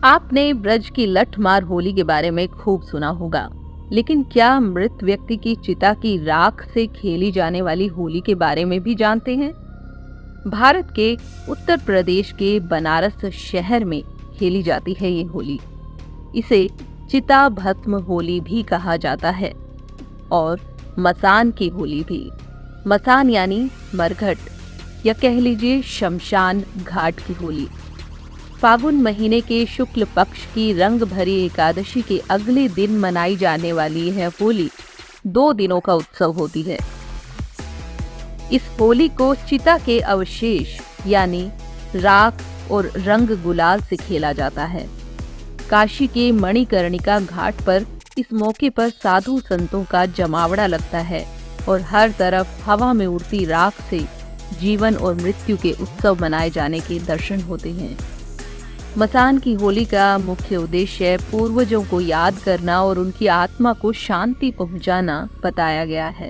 आपने ब्रज की लठमार होली के बारे में खूब सुना होगा, लेकिन क्या मृत व्यक्ति की चिता की राख से खेली जाने वाली होली के बारे में भी जानते हैं? भारत के उत्तर प्रदेश के बनारस शहर में खेली जाती है ये होली। इसे चिता भस्म होली भी कहा जाता है और मसान की होली भी। मसान यानी मरघट या कह लीजिए शमशान घाट की होली। फागुन महीने के शुक्ल पक्ष की रंग भरी एकादशी के अगले दिन मनाई जाने वाली यह होली 2 दिनों का उत्सव होती है। इस होली को चिता के अवशेष यानी राख और रंग गुलाल से खेला जाता है। काशी के मणिकर्णिका घाट पर इस मौके पर साधु संतों का जमावड़ा लगता है और हर तरफ हवा में उड़ती राख से जीवन और मृत्यु के उत्सव मनाए जाने के दर्शन होते हैं। मसान की होली का मुख्य उद्देश्य पूर्वजों को याद करना और उनकी आत्मा को शांति पहुंचाना बताया गया है।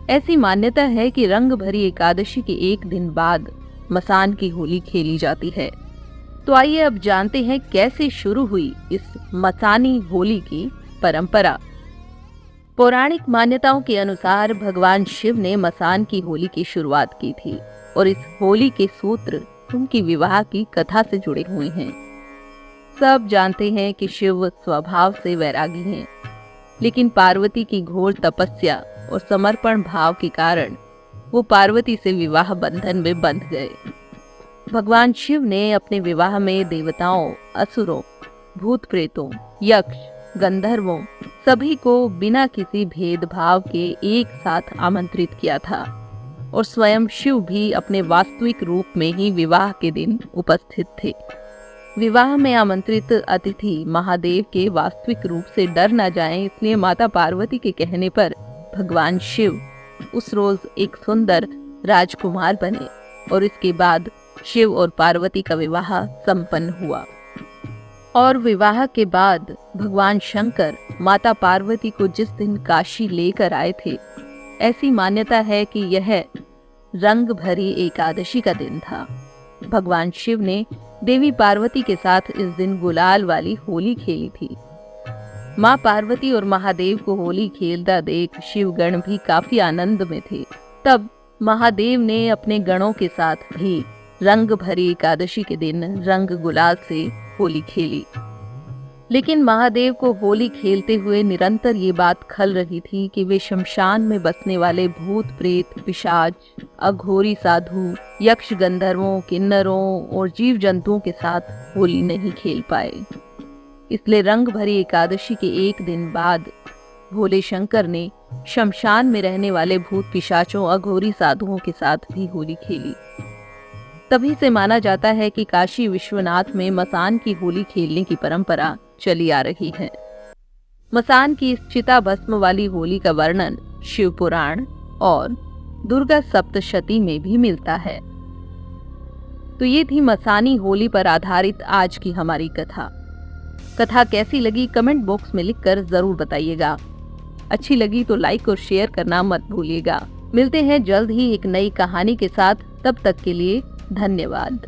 ऐसी मान्यता है कि रंग भरी एकादशी के एक दिन बाद मसान की होली खेली जाती है। तो आइए अब जानते हैं कैसे शुरू हुई इस मसानी होली की परंपरा। पौराणिक मान्यताओं के अनुसार भगवान शिव ने मसान की होली की शुरुआत की थी और इस होली के सूत्र उनकी विवाह की कथा से जुड़े हुए हैं। सब जानते हैं कि शिव स्वभाव से वैरागी हैं, लेकिन पार्वती की घोर तपस्या और समर्पण भाव के कारण वो पार्वती से विवाह बंधन में बंध गए। भगवान शिव ने अपने विवाह में देवताओं, असुरों, भूत प्रेतों, यक्ष, गंधर्वों सभी को बिना किसी भेदभाव के एक साथ आमंत्रित किया था और स्वयं शिव भी अपने वास्तविक रूप में ही विवाह के दिन उपस्थित थे। विवाह में आमंत्रित अतिथि महादेव के वास्तविक रूप से डर न जाएं, इसलिए माता पार्वती के कहने पर भगवान शिव उस रोज एक सुंदर राजकुमार बने और इसके बाद शिव और पार्वती का विवाह संपन्न हुआ। और विवाह के बाद भगवान शंकर माता पार्वती को जिस दिन काशी लेकर आए थे, ऐसी मान्यता है कि यह रंग भरी एकादशी का दिन था। भगवान शिव ने देवी पार्वती के साथ इस दिन गुलाल वाली होली खेली थी। माँ पार्वती और महादेव को होली खेलता देख शिवगण भी काफी आनंद में थे। तब महादेव ने अपने गणों के साथ भी रंग भरी एकादशी के दिन रंग गुलाल से होली खेली। लेकिन महादेव को होली खेलते हुए निरंतर ये बात खल रही थी कि वे शमशान में बसने वाले भूत प्रेत, पिशाच, अघोरी साधु, यक्ष, गंधर्वों, किन्नरों और जीव जंतुओं के साथ होली नहीं खेल पाए। इसलिए रंग भरी एकादशी के एक दिन बाद भोले शंकर ने शमशान में रहने वाले भूत पिशाचों, अघोरी साधुओं के साथ भी होली खेली। तभी से माना जाता है कि काशी विश्वनाथ में मसान की होली खेलने की परंपरा चली आ रही है। मसान की इस चिता भस्म वाली होली का वर्णन शिव पुराण और दुर्गा सप्तशती में भी मिलता है। तो ये थी मसानी होली पर आधारित आज की हमारी कथा। कथा कैसी लगी कमेंट बॉक्स में लिखकर जरूर बताइएगा। अच्छी लगी तो लाइक और शेयर करना मत भूलिएगा। मिलते हैं जल्द ही एक नई कहानी के साथ। तब तक के लिए धन्यवाद।